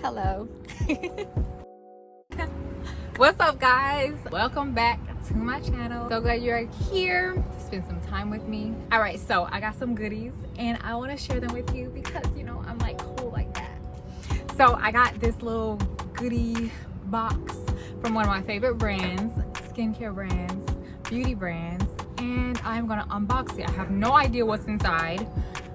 Hello. What's up, guys? Welcome back to my channel. So glad you're here to spend some time with me. All right, so I got some goodies and I want to share them with you because you know I'm like cool like that. So I got this little goodie box from one of my favorite brands, skincare brands, beauty brands, and I'm gonna unbox it. I have no idea what's inside.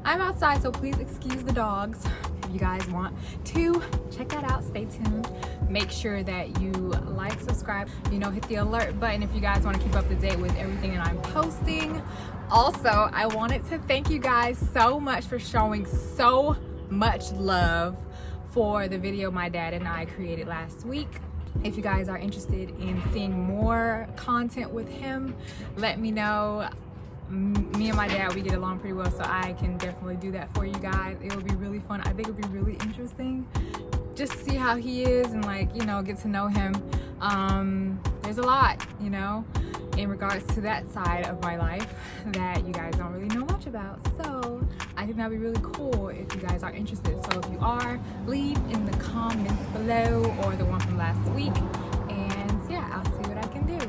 I'm outside, so please excuse the dogs. If you guys want to check that out, stay tuned. Make sure that you like, subscribe, you know, hit the alert button if you guys want to keep up to date with everything that I'm posting. Also, I wanted to thank you guys so much for showing so much love for the video my dad and I created last week. If you guys are interested in seeing more content with him, let me know. Me and my dad, we get along pretty well, so I can definitely do that for you guys. It will be really fun. I think it'll be really interesting just to see how he is and, like, you know, get to know him. There's a lot, you know, in regards to that side of my life that you guys don't really know much about. So I think that'd be really cool if you guys are interested. So if you are, leave in the comments below or the one from last week, and yeah, I'll see what I can do.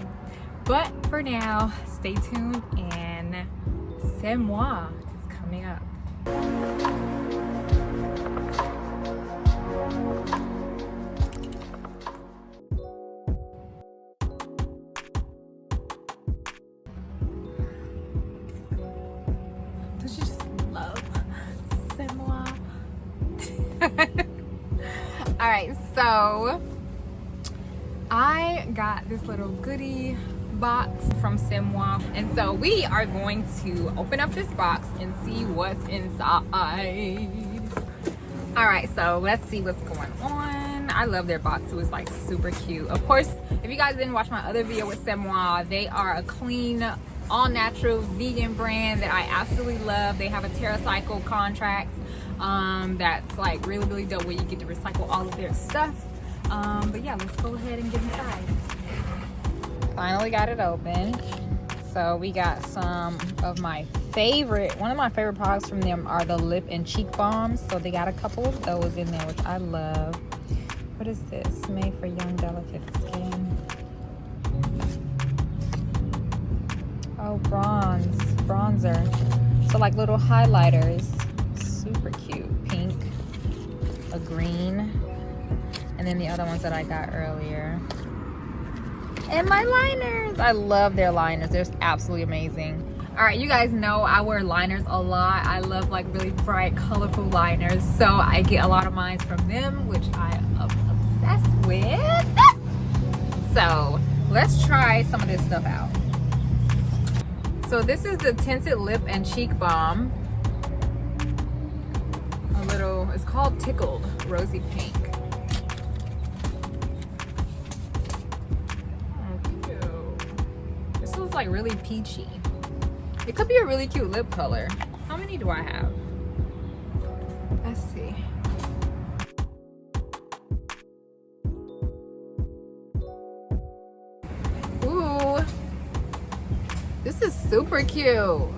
But for now, stay tuned, and C'est Moi is coming up. Don't you just love C'est Moi? Alright, so I got this little goodie box from C'est Moi, and so we are going to open up this box and see what's inside. All right, so let's see what's going on. I love their box. It was like super cute. Of course, if you guys didn't watch my other video with C'est Moi, they are a clean, all natural vegan brand that I absolutely love. They have a TerraCycle contract that's like really dope, where you get to recycle all of their stuff. But yeah, let's go ahead and get inside. Finally got it open. So we got some of my favorite, one of my favorite products from them are the lip and cheek balms. So they got a couple of those in there, which I love. What is this? Made for young, delicate skin. Oh, bronzer. So like little highlighters. Super cute. Pink, a green, and then the other ones that I got earlier. And my liners. I love their liners. They're absolutely amazing. All right, you guys know I wear liners a lot. I love like really bright, colorful liners. So I get a lot of mine from them, which I am obsessed with. So let's try some of this stuff out. So this is the Tinted Lip and Cheek Balm. It's called Tickled Rosy Pink. Like really peachy. It could be a really cute lip color. How many do I have? Let's see. Ooh, this is super cute.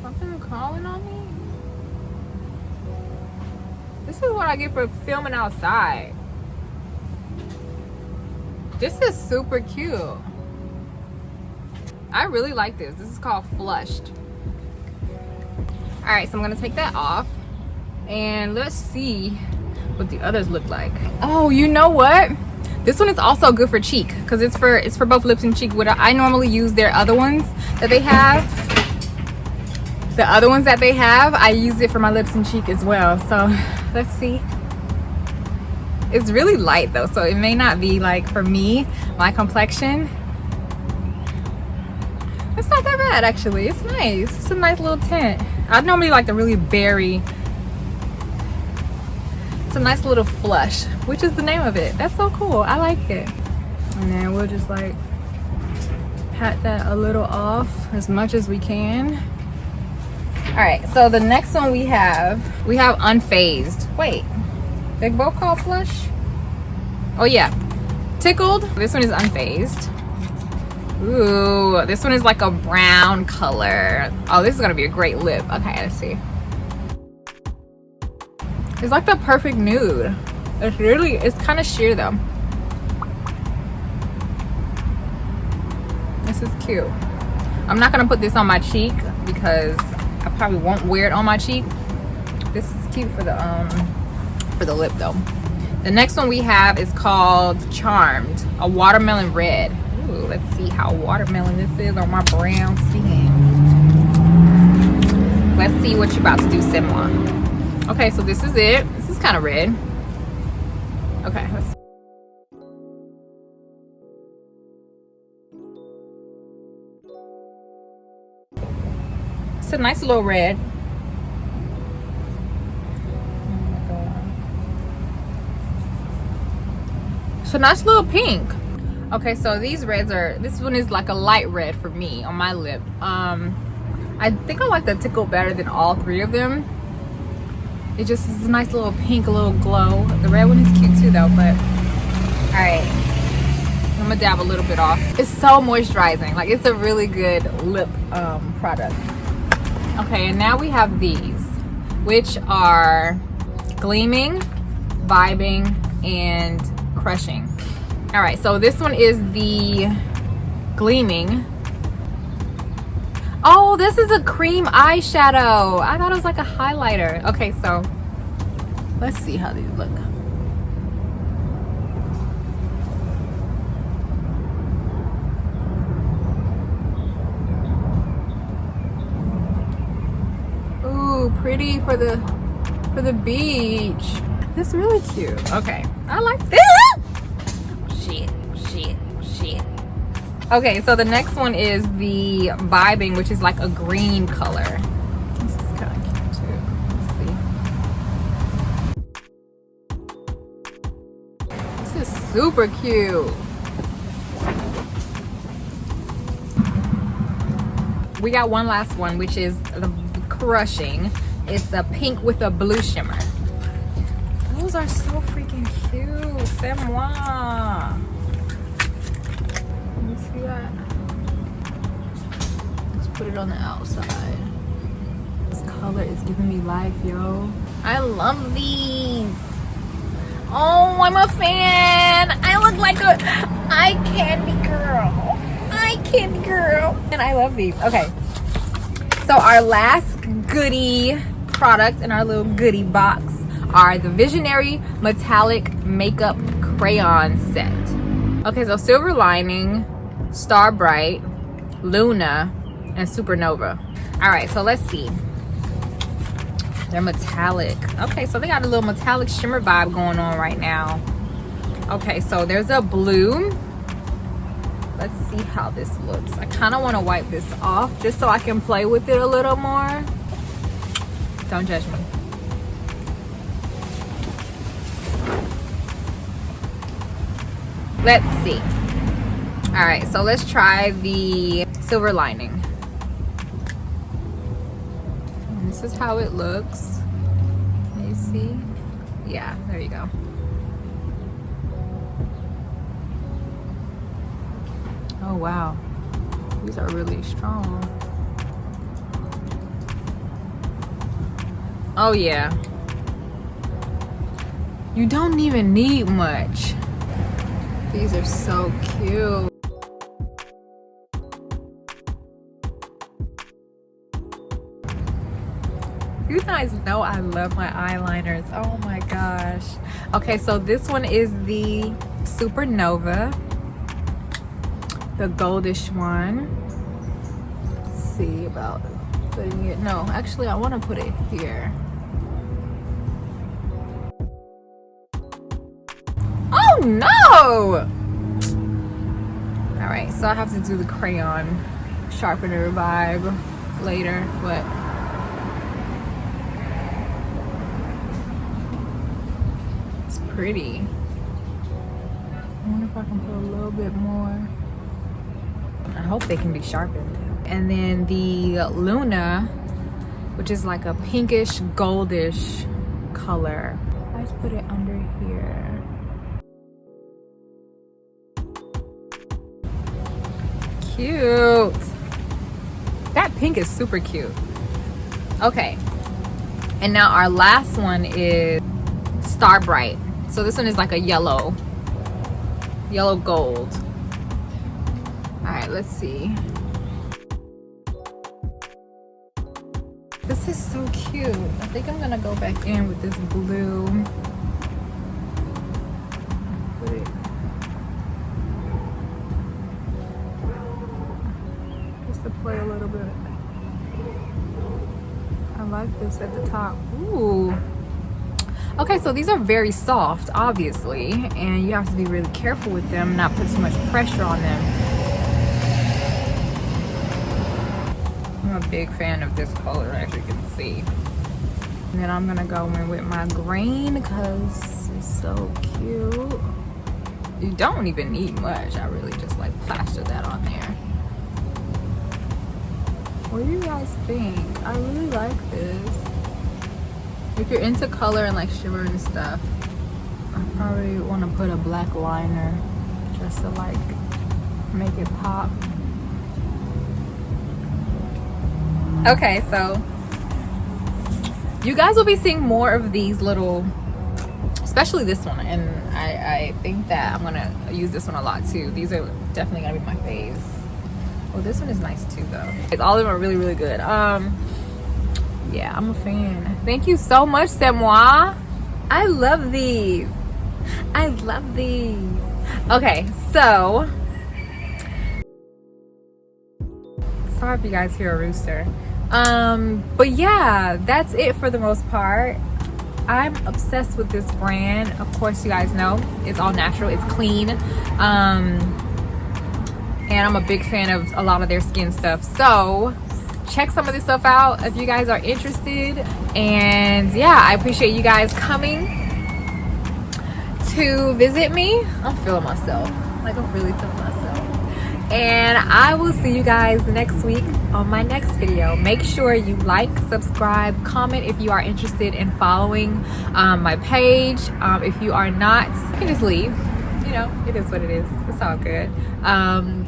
Something crawling on me? This is what I get for filming outside. This is super cute. I really like this. This is called Flushed. All right, so I'm gonna take that off and let's see what the others look like. Oh, you know what? This one is also good for cheek because it's for both lips and cheek. What I normally use their other ones that they have. The other ones that they have, I use it for my lips and cheek as well. So let's see. It's really light though, so it may not be like for me, my complexion. It's not that bad actually. It's nice. It's a nice little tint. I normally like the really berry. It's a nice little flush, which is the name of it. That's so cool. I like it. And then we'll just like pat that a little off as much as we can. All right, so the next one we have Unfazed. Wait. They both called Flush? Oh yeah, Tickled. This one is Unfazed. Ooh, this one is like a brown color. Oh, this is gonna be a great lip. Okay, let's see. It's like the perfect nude. It's kind of sheer though. This is cute. I'm not gonna put this on my cheek because I probably won't wear it on my cheek. This is cute for the lip though. The next one we have is called Charmed, a watermelon red. Ooh, let's see how watermelon this is on my brown skin. Let's see what you're about to do, Simwa. Okay, so this is it. This is kind of red. Okay, let's see. It's a nice little red. It's a nice little pink. Okay, so these reds are, this one is like a light red for me on my lip. I think I like the Tickle better than all three of them. It just is a nice little pink, a little glow. The red one is cute too though, but all right. I'm gonna dab a little bit off. It's so moisturizing. Like, it's a really good lip product. Okay, and now we have these, which are Gleaming, Vibing, and Crushing. All right, so this one is the Gleaming. Oh, this is a cream eyeshadow. I thought it was like a highlighter. Okay, so let's see how these look. Ooh, pretty for the beach. This is really cute. Okay, I like this. Shit. Okay, so the next one is the Vibing, which is like a green color. This is kind of cute too. Let's see. This is super cute. We got one last one, which is the Crushing. It's a pink with a blue shimmer. Those are so freaking cute. C'est moi. Let me see that. Let's put it on the outside. This color is giving me life, yo. I love these. Oh, I'm a fan. I look like a eye candy girl. Eye candy girl. And I love these. Okay. So our last goodie product in our little goodie box are the Visionary Metallic Makeup Crayon Set. Okay, so Silver Lining, Star Bright, Luna, and Supernova. All right, so let's see. They're metallic. Okay, so they got a little metallic shimmer vibe going on right now. Okay, so there's a blue. Let's see how this looks. I kind of want to wipe this off just so I can play with it a little more. Don't judge me. Let's see. All right, so let's try the Silver Lining. And this is how it looks. Can you see? Yeah, there you go. Oh wow, these are really strong. Oh yeah, you don't even need much. These are so cute. You guys know I love my eyeliners. Oh my gosh. Okay, so this one is the Supernova, the goldish one. Let's see about putting it. No, actually I want to put it here. Oh no! All right, so I have to do the crayon sharpener vibe later, but it's pretty. I wonder if I can put a little bit more. I hope they can be sharpened. And then the Luna, which is like a pinkish goldish color. Let's put it under here. Cute. That pink is super cute. Okay, and now our last one is Star Bright. So this one is like a yellow gold. All right, let's see. This is so cute. I think I'm gonna go back in with this blue. Just to play a little bit. I like this at the top. Ooh. Okay, so these are very soft, obviously, and you have to be really careful with them, not put too much pressure on them. I'm a big fan of this color, as you can see. And then I'm gonna go in with my green because it's so cute. You don't even need much. I really just like plaster that on there. What do you guys think? I really like this. If you're into color and like shimmer and stuff, I probably want to put a black liner just to like make it pop. Okay, so you guys will be seeing more of these little, especially this one, and I think that I'm gonna use this one a lot too. These are definitely gonna be my faves. Oh, this one is nice too though. All of them are really, really good. Yeah, I'm a fan. Thank you so much, C'est Moi. I love these. I love these. Okay, so sorry if you guys hear a rooster. But yeah, that's it for the most part. I'm obsessed with this brand. Of course, you guys know it's all natural, it's clean. And I'm a big fan of a lot of their skin stuff. So check some of this stuff out if you guys are interested. And yeah, I appreciate you guys coming to visit me. I'm feeling myself. Like, I'm really feeling myself. And I will see you guys next week on my next video. Make sure you like, subscribe, comment if you are interested in following my page. If you are not, you can just leave. You know, it is what it is. It's all good.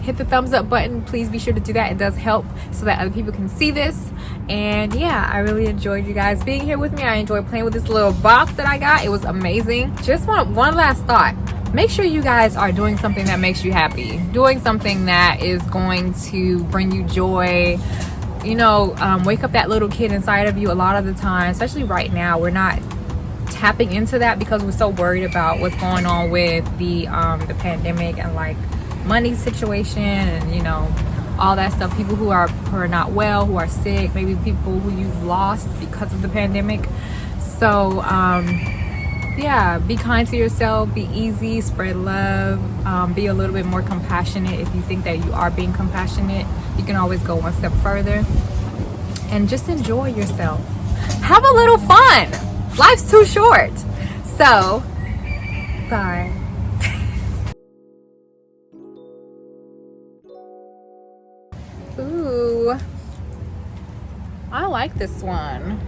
Hit the thumbs up button. Please be sure to do that. It does help so that other people can see this. And yeah, I really enjoyed you guys being here with me. I enjoyed playing with this little box that I got. It was amazing. Just one last thought. Make sure you guys are doing something that makes you happy. Doing something that is going to bring you joy. You know, wake up that little kid inside of you. A lot of the time, especially right now, we're not tapping into that because we're so worried about what's going on with the pandemic and like money situation and, you know, all that stuff. People who are not well, who are sick, maybe people who you've lost because of the pandemic. So yeah, be kind to yourself, be easy, spread love, be a little bit more compassionate. If you think that you are being compassionate, you can always go one step further. And just enjoy yourself. Have a little fun. Life's too short. So, bye. Ooh, I like this one.